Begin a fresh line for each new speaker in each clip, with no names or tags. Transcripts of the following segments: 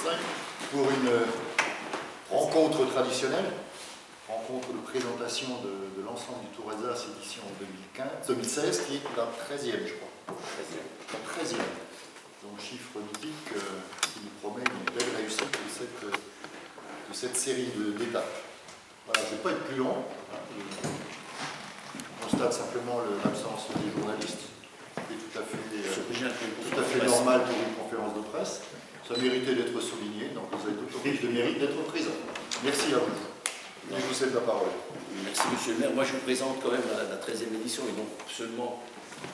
Sosailles pour une rencontre traditionnelle, rencontre de présentation de l'ensemble du Tour Alsace édition 2016, qui est la 13e, je crois. La 13e. Donc chiffre mythique qui nous promet une belle réussite de cette série d'étapes. Voilà, je ne vais pas être plus long. Je constate simplement l'absence des journalistes, qui est tout à fait normal pour une conférence de presse. Ça méritait d'être souligné, donc vous avez d'autant plus de mérite d'être présent. Merci à vous. Et je vous cède la parole.
Merci Monsieur le maire. Moi je vous présente quand même la 13e édition et donc seulement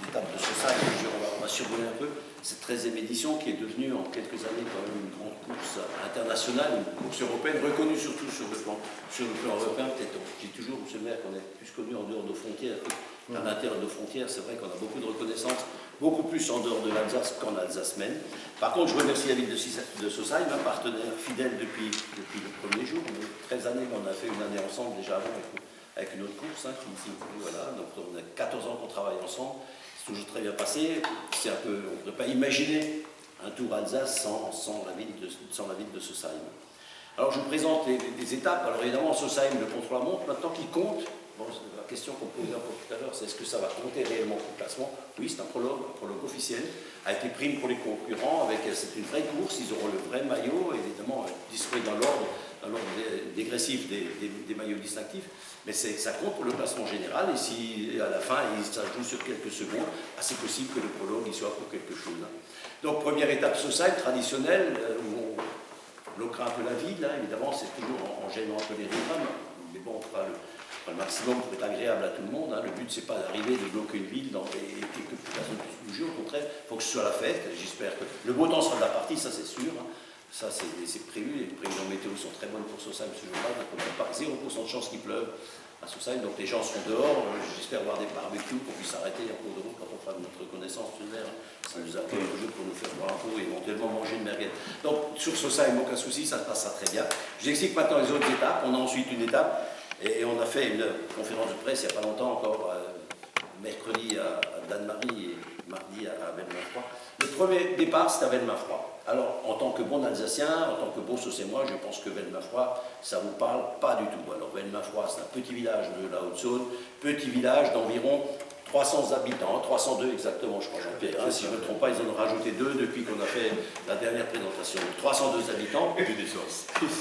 l'étape de Sosailles. On va survoler un peu cette 13e édition qui est devenue en quelques années quand même une grande course internationale, une course européenne, reconnue surtout sur le plan européen. Peut-être, je dis toujours, Monsieur le maire, qu'on est plus connu en dehors de nos frontières qu'à l'intérieur de nos frontières. C'est vrai qu'on a beaucoup de reconnaissance, beaucoup plus en dehors de l'Alsace qu'en Alsace-Maine. Par contre, je remercie la ville de Sosailles, ma partenaire fidèle depuis le premier jour. 13 années qu'on a fait une année ensemble déjà avant avec une autre course, voilà. Donc on a 14 ans qu'on travaille ensemble. C'est toujours très bien passé. C'est un peu, on ne pourrait pas imaginer un Tour Alsace sans la ville de Sosailles. Alors je vous présente les étapes. Alors évidemment, Sosailles, le contre-la-montre, maintenant qui compte. Bon, la question qu'on posait un peu tout à l'heure, c'est est-ce que ça va compter réellement pour le classement? Oui, c'est un prologue officiel, avec les primes pour les concurrents, c'est une vraie course, ils auront le vrai maillot, évidemment distribué dans l'ordre dégressif des maillots distinctifs, mais ça compte pour le classement général, et si à la fin, ça joue sur quelques secondes, c'est possible que le prologue y soit pour quelque chose. Donc première étape Sosailles, traditionnelle, où on bloquera un peu la ville, évidemment, c'est toujours en gênant un peu les riverains, mais bon, on fera le maximum pour être agréable à tout le monde. Le but, c'est pas d'arriver de bloquer une ville et que personne ne puisse bouger. Au contraire, il faut que ce soit la fête. J'espère que le beau temps sera de la partie, ça c'est sûr. Ça c'est prévu. Les prévisions météo sont très bonnes pour Sosailles ce jour-là. Donc on n'a pas 0% de chance qu'il pleuve à Sosailles. Donc les gens seront dehors. J'espère voir des barbecues qu'on puisse arrêter en cours de route quand on fera notre reconnaissance sur l'air. Ça nous accueille toujours pour nous faire boire un coup et éventuellement manger une merguez. Donc sur Sosailles, aucun souci, ça se passera très bien. Je vous explique maintenant les autres étapes. On a ensuite une étape. Et on a fait une conférence de presse il n'y a pas longtemps encore, mercredi à Danemarie et mardi à Velle-Main-Froid. Le premier départ, c'est à Velle-Main-Froid. Alors, en tant que bon Alsacien, en tant que bon Saucémois, je pense que Velle-Main-Froid, ça ne vous parle pas du tout. Alors, Velle-Main-Froid, c'est un petit village de la Haute-Saône, petit village d'environ 300 habitants, 302 exactement, je crois, Jean-Pierre. Si je ne me trompe pas, ils en ont rajouté 2 depuis qu'on a fait la dernière présentation. 302 habitants.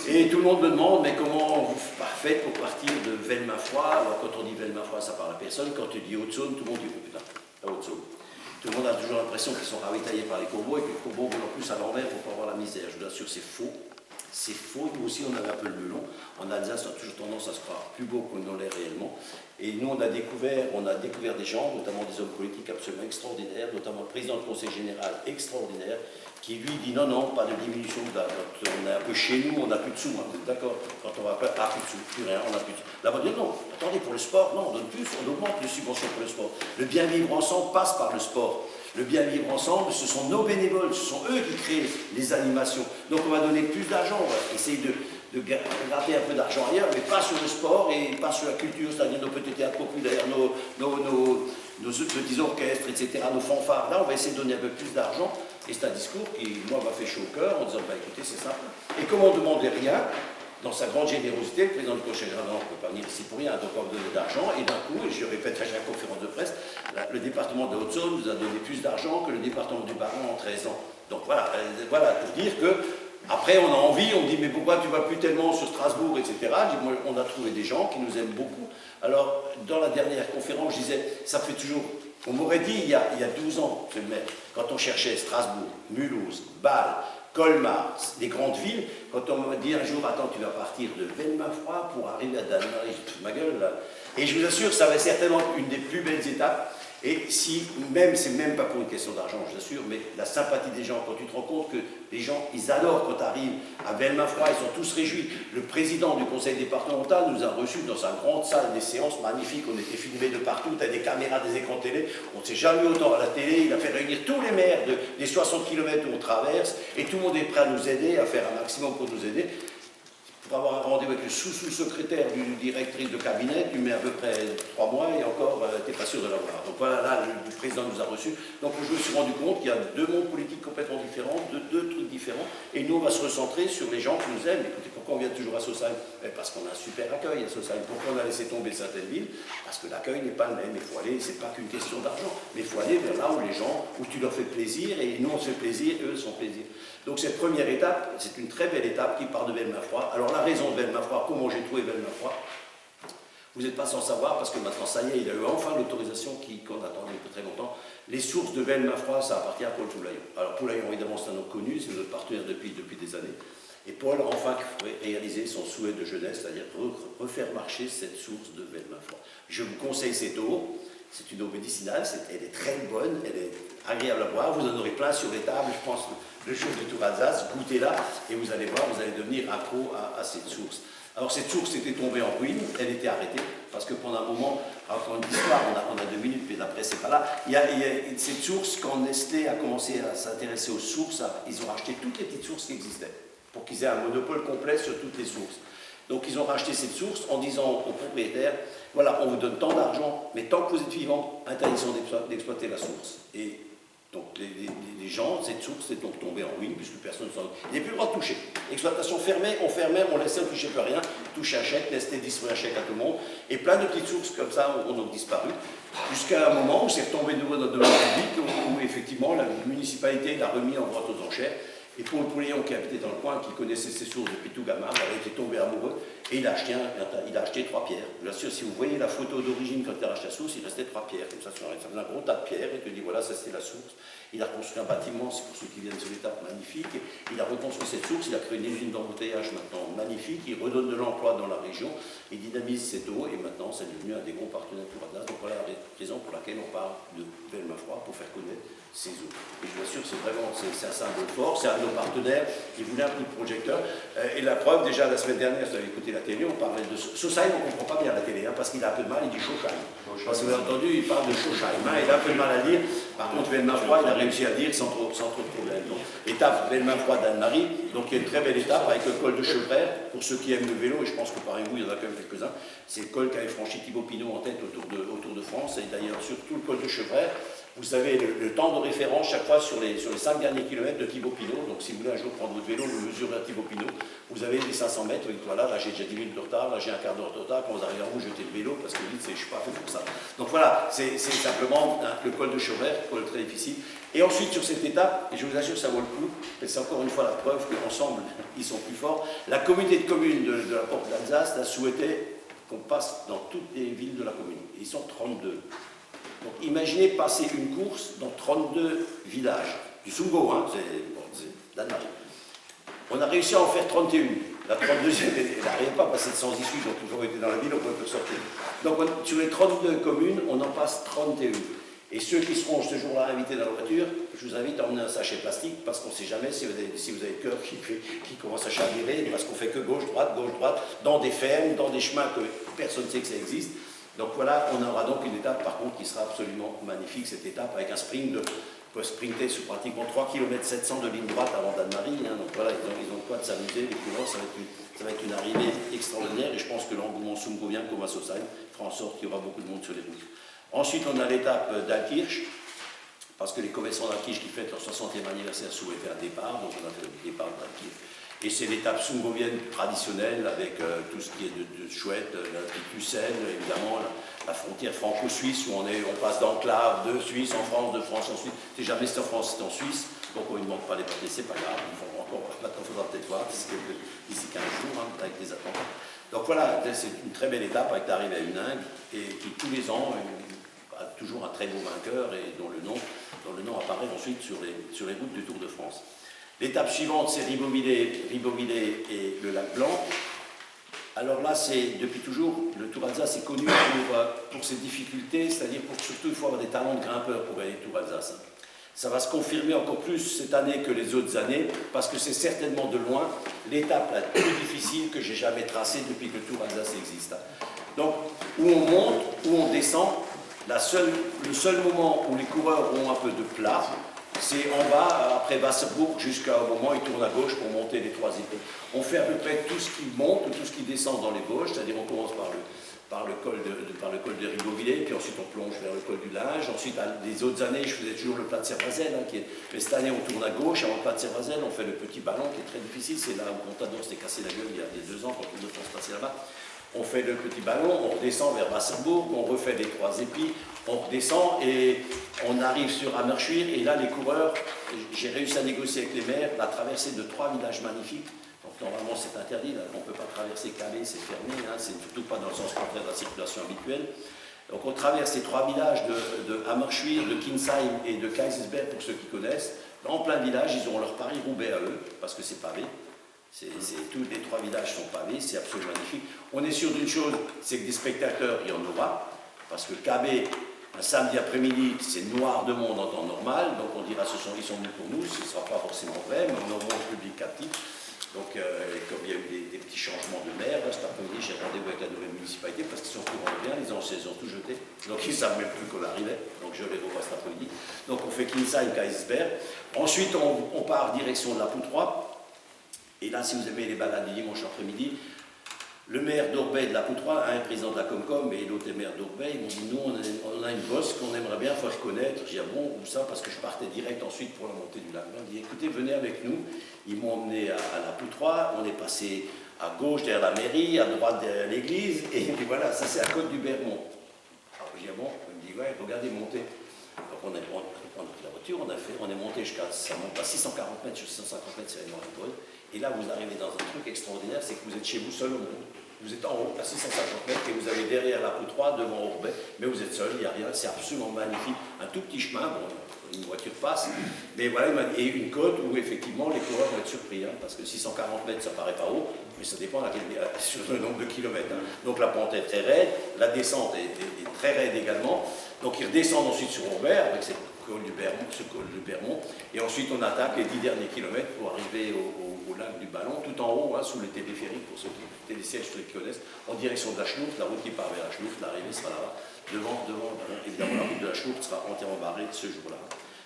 Et tout le monde me demande, mais comment vous faites pour partir de Velle-Main-Froid? Alors, quand on dit Velle-Main-Froid, ça parle à personne. Quand tu dis Haute-Saône, tout le monde dit, oh, putain, la Haute-Saône. Tout le monde a toujours l'impression qu'ils sont ravitaillés par les corbeaux et que les corbeaux vont en plus à l'envers pour pas avoir la misère. Je vous assure, c'est faux. C'est faux, nous aussi on avait un peu le melon. En Alsace, on a toujours tendance à se croire plus beau qu'on ne l'est réellement. Et nous, on a découvert des gens, notamment des hommes politiques absolument extraordinaires, notamment le président du conseil général extraordinaire, qui lui dit non, non, pas de diminution d'âge. On est un peu chez nous, on n'a plus de sous, d'accord? Quand on va pas, plus de sous, plus rien, on n'a plus de sous. Là, on va dire non, attendez, pour le sport, non, on donne plus, on augmente les subventions pour le sport. Le bien vivre ensemble passe par le sport. Le bien vivre ensemble, ce sont nos bénévoles, ce sont eux qui créent les animations. Donc on va donner plus d'argent, on va essayer de gratter un peu d'argent ailleurs, mais pas sur le sport et pas sur la culture, c'est-à-dire nos petits théâtres populaires, nos petits orchestres, etc., nos fanfares. Là, on va essayer de donner un peu plus d'argent. Et c'est un discours qui, moi, m'a fait chaud au cœur en disant, bah écoutez, c'est simple. Et comme on ne demandait rien, dans sa grande générosité, le président du conseil général, on ne peut pas venir ici pour rien, donc on va donner de l'argent, et d'un coup, et je répète à chaque conférence de presse, le département de Haute-Saône nous a donné plus d'argent que le département du Bas-Rhin en 13 ans. Donc voilà, pour dire que, après on a envie, on dit mais pourquoi tu ne vas plus tellement sur Strasbourg, etc. Moi, on a trouvé des gens qui nous aiment beaucoup. Alors, dans la dernière conférence, je disais, ça fait toujours, on m'aurait dit il y a 12 ans, monsieur le maire, quand on cherchait Strasbourg, Mulhouse, Bâle, Colmar, des grandes villes, quand on m'a dit un jour, attends, tu vas partir de Velle-Main-Froid pour arriver à Danemarie, j'ai toute ma gueule là. Et je vous assure, ça va être certainement une des plus belles étapes. Et si, c'est même pas pour une question d'argent, je vous assure, mais la sympathie des gens, quand tu te rends compte que les gens, ils adorent quand tu arrives à Velle-Main-Froid, ils sont tous réjouis. Le président du conseil départemental nous a reçus dans sa grande salle, des séances magnifiques, on était filmés de partout, tu as des caméras, des écrans de télé, on ne s'est jamais autant à la télé, il a fait réunir tous les maires des 60 km où on traverse, et tout le monde est prêt à nous aider, à faire un maximum pour nous aider. pour avoir un rendez-vous avec le sous-secrétaire du directrice de cabinet, tu mets à peu près 3 mois et encore, tu n'es pas sûr de l'avoir. Donc voilà, là, le président nous a reçus. Donc je me suis rendu compte qu'il y a 2 mondes politiques complètement différents, deux trucs différents. Et nous, on va se recentrer sur les gens qui nous aiment. Écoutez, pourquoi on vient toujours à Saussagne? Parce qu'on a un super accueil à Saussagne. Pourquoi on a laissé tomber certaines villes? Parce que l'accueil n'est pas le même. Il faut aller, c'est pas qu'une question d'argent, mais il faut aller vers là où les gens, où tu leur fais plaisir, et nous on se fait plaisir, eux se font plaisir. Donc cette première étape, c'est une très belle étape qui part de Velmafroy. Alors la raison de Velmafroy, comment j'ai trouvé Velmafroy, vous n'êtes pas sans savoir, parce que maintenant ça y est, il a eu enfin l'autorisation qu'on attendait depuis très longtemps. Les sources de Velmafroy, ça appartient à Paul Poulaillon. Alors Poulaillon, évidemment, c'est un homme connu, c'est notre partenaire depuis des années. Et Paul a enfin réalisé son souhait de jeunesse, c'est-à-dire refaire marcher cette source de Velmafroy. Je vous conseille cette eau. C'est une eau médicinale, elle est très bonne, elle est agréable à boire. Vous en aurez plein sur les tables, je pense, de choses de Tour Alsace. Goûtez-la et vous allez voir, vous allez devenir accro à cette source. Alors cette source était tombée en ruine, elle était arrêtée, parce que pendant un moment, encore une histoire, on a 2 minutes, mais après c'est pas là. Il y a cette source, quand Nestlé a commencé à s'intéresser aux sources, ils ont racheté toutes les petites sources qui existaient, pour qu'ils aient un monopole complet sur toutes les sources. Donc ils ont racheté cette source en disant aux propriétaires, voilà, on vous donne tant d'argent, mais tant que vous êtes vivant, interdiction d'exploiter la source. Et donc les gens, cette source est donc tombée en ruine, puisque personne ne s'en... Il n'y a plus le droit de toucher. Exploitation fermée, on laissait, on ne touchait plus rien, touche un chèque, Nestlé distribue un chèque à tout le monde, et plein de petites sources comme ça ont donc disparu, jusqu'à un moment où c'est retombé de nouveau dans le domaine public, où effectivement la municipalité l'a remis en vente aux enchères. Et Paul Poulaillon, qui habitait dans le coin, qui connaissait ses sources depuis tout gamin, avait été tombé amoureux et il a acheté 3 pierres. Bien sûr, si vous voyez la photo d'origine quand il a acheté la source, il restait 3 pierres, comme ça faisait un gros tas de pierres, et il dit voilà, ça c'était la source. Il a construit un bâtiment, c'est pour ceux qui viennent sur l'étape, magnifique. Il a reconstruit cette source, il a créé une usine d'embouteillage maintenant magnifique, il redonne de l'emploi dans la région, il dynamise cette eau, et maintenant c'est devenu un des gros partenaires pour Alsace. Donc voilà la raison pour laquelle on parle de Velmafroy, pour faire connaître ces eaux. Et bien sûr, c'est un symbole fort, c'est un de nos partenaires, il voulait un coup de projecteur. Et la preuve, déjà la semaine dernière, si vous avez écouté la télé, on parlait de Saussagne, on ne comprend pas bien la télé, hein, parce qu'il a un peu de mal, il dit Schosheim. Parce que vous avez entendu, il parle de Schosheim, hein, il a un peu de mal à lire. Par contre, Velmafroy, il a réussi à dire sans trop de problème. Donc, étape Velmafroy d'Anne-Marie, donc il y a une très belle étape avec le col de Chevraire, pour ceux qui aiment le vélo, et je pense que parmi vous, il y en a quand même quelques-uns. C'est le col qu'avait franchi Thibaut Pinot en tête au Tour de France, et d'ailleurs surtout le col de Chevraire. Vous avez le temps de référence chaque fois sur les 5 derniers kilomètres de Thibaut Pinot. Donc si vous voulez un jour prendre votre vélo, vous mesurez à Thibaut Pinot. Vous avez les 500 mètres, vous dites voilà, là j'ai déjà 10 minutes de retard, là j'ai un quart d'heure de retard. Quand vous arrivez en haut, jetez le vélo parce que vous dites je ne suis pas fait pour ça. Donc voilà, c'est simplement le col de Chevraire, col très difficile. Et ensuite sur cette étape, et je vous assure ça vaut le coup, c'est encore une fois la preuve qu'ensemble ils sont plus forts, la communauté de communes de la Porte d'Alsace a souhaité qu'on passe dans toutes les villes de la commune. Et ils sont 32. Donc imaginez passer une course dans 32 villages, du Sungo, hein, c'est Danemark. On a réussi à en faire 31. La 32e, elle n'arrive pas à passer de sans issue, donc toujours été dans la ville, on ne peut pas sortir. Donc sur les 32 communes, on en passe 31. Et ceux qui seront ce jour-là invités dans la voiture, je vous invite à emmener un sachet plastique, parce qu'on ne sait jamais si vous avez le cœur qui commence à chavirer, parce qu'on ne fait que gauche-droite, dans des fermes, dans des chemins que personne ne sait que ça existe. Donc voilà, on aura donc une étape par contre qui sera absolument magnifique, cette étape avec un sprint, on peut sprinter sur pratiquement 3 km 700 de ligne droite avant d'Anne-Marie, hein, donc voilà, ils ont quoi de s'amuser, les coureurs, ça va être une arrivée extraordinaire, et je pense que l'engouement sungovien comme à Saussagne fera en sorte qu'il y aura beaucoup de monde sur les routes. Ensuite, on a l'étape d'Alkirch, parce que les commerçants d'Alkirch qui fêtent leur 60e anniversaire souhaitaient un départ, donc on a fait le départ d'Alkirch. Et c'est l'étape sungovienne traditionnelle avec tout ce qui est de chouette, la Tucenne, évidemment, la frontière franco-suisse où on passe d'enclave de Suisse en France, de France en Suisse. C'est jamais c'est en France, c'est en Suisse, donc on ne demande pas les papiers, c'est pas grave. Maintenant, il faudra peut-être voir d'ici 15 jours avec des attentes. Donc voilà, c'est une très belle étape avec l'arrivée à Huningue et qui tous les ans a toujours un très beau vainqueur et dont le nom apparaît ensuite sur les routes du Tour de France. L'étape suivante, c'est Ribeauvillé et le lac Blanc. Alors là, c'est depuis toujours, le Tour Alsace est connu pour ses difficultés, c'est-à-dire surtout il faut avoir des talents de grimpeur pour gagner le Tour Alsace. Ça va se confirmer encore plus cette année que les autres années, parce que c'est certainement de loin l'étape la plus difficile que j'ai jamais tracée depuis que le Tour Alsace existe. Donc, où on monte, où on descend, le seul moment où les coureurs ont un peu de plat, C'est en bas, après Wasserburg, jusqu'au moment où il tourne à gauche pour monter les 3 épées. On fait à peu près tout ce qui monte ou tout ce qui descend dans les Vosges, c'est-à-dire on commence par le col de Ribeauvillé, puis ensuite on plonge vers le col du Linge. Ensuite, les autres années, je faisais toujours le plat de Servazel, mais cette année on tourne à gauche. Avant le plat de Servazel, on fait le petit ballon qui est très difficile. C'est là où Contador s'était cassé la gueule il y a 2 ans quand on devait se passer là-bas. On fait le petit ballon, on redescend vers Wasserburg, on refait les 3 épis, on redescend et on arrive sur Hammerschwil. Et là, les coureurs, j'ai réussi à négocier avec les maires la traversée de 3 villages magnifiques. Donc normalement, c'est interdit, là. On ne peut pas traverser Calais, c'est fermé, hein. C'est surtout pas dans le sens contraire de la circulation habituelle. Donc on traverse ces 3 villages de Hammerschwil, de Kinsheim et de Kaisersberg, pour ceux qui connaissent. En plein village, ils ont leur Paris-Roubaix à eux, parce que c'est pavé. Tous les 3 villages sont pavés, c'est absolument magnifique. On est sûr d'une chose, c'est que des spectateurs, il y en aura, parce que Cabé, un samedi après-midi, c'est noir de monde en temps normal, donc on dira ils sont venus pour nous, ce ne sera pas forcément vrai, mais on aura un public captif. Donc, comme il y a eu des petits changements de maire, là, cet après-midi, j'ai rendez-vous avec la nouvelle municipalité, parce qu'ils sont au courant bien, les anciens ont tout jeté, donc ils ne savent même plus qu'on arrivait, donc je les revois cet après-midi. Donc on fait Kinsheim, Kaisersberg. Ensuite, on part direction de la Poutroie. Et là, si vous aimez les balades du dimanche après-midi, le maire d'Orbey de la Poutroie, un président de la Comcom et l'autre est maire d'Orbey, ils m'ont dit, nous, on a une bosse qu'on aimerait bien faire connaître. J'ai dit, ah bon, où ça? Parce que je partais direct ensuite pour la montée du lac. Ils m'ont dit, écoutez, venez avec nous. Ils m'ont emmené à la Poutroie, on est passé à gauche derrière la mairie, à droite derrière l'église, et puis voilà, ça c'est à côte du Bermont. Alors j'ai dit, ah bon? Il me dit, ouais, regardez, montez. Donc on a pris la voiture, on est monté jusqu'à, ça monte à 640 mètres, sur 650 mètres, c'est vraiment un vol. Et là, vous arrivez dans un truc extraordinaire, c'est que vous êtes chez vous seul au monde. Vous êtes en haut, à 650 mètres, et vous avez derrière la Poutroie, devant Orbey, mais vous êtes seul, il n'y a rien, c'est absolument magnifique. Un tout petit chemin, bon, une voiture passe, mais voilà, et une côte où effectivement les coureurs vont être surpris, hein, parce que 640 mètres, ça paraît pas haut, mais ça dépend sur le nombre de kilomètres. Hein. Donc la pente est très raide, la descente est très raide également, donc ils redescendent ensuite sur Orbey, avec ce col du Bermont, et ensuite on attaque les 10 derniers kilomètres pour arriver au lac du Ballon, tout en haut, hein, sous le téléphérique, pour ceux qui télésièges, ceux qui connaissent, en direction de la Schnouf, la route qui part vers la Schnouf, l'arrivée sera là-bas. Devant, évidemment, la route de la Schnouf sera entièrement barrée ce jour-là.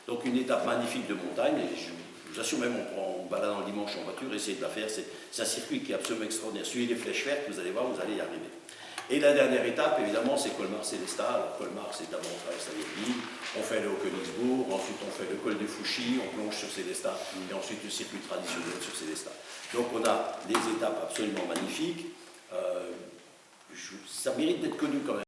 Donc une étape magnifique de montagne, et je vous assure même, on baladant le dimanche en voiture, essayez de la faire, c'est un circuit qui est absolument extraordinaire. Suivez les flèches vertes, vous allez voir, vous allez y arriver. Et la dernière étape, évidemment, c'est Colmar-Célestat. Colmar, c'est d'abord on traverse la ville, on fait le Haut-Königsbourg, ensuite on fait le col du Fouchy, on plonge sur Célestat, et ensuite le circuit traditionnel sur Célestat. Donc on a des étapes absolument magnifiques. Ça mérite d'être connu quand même.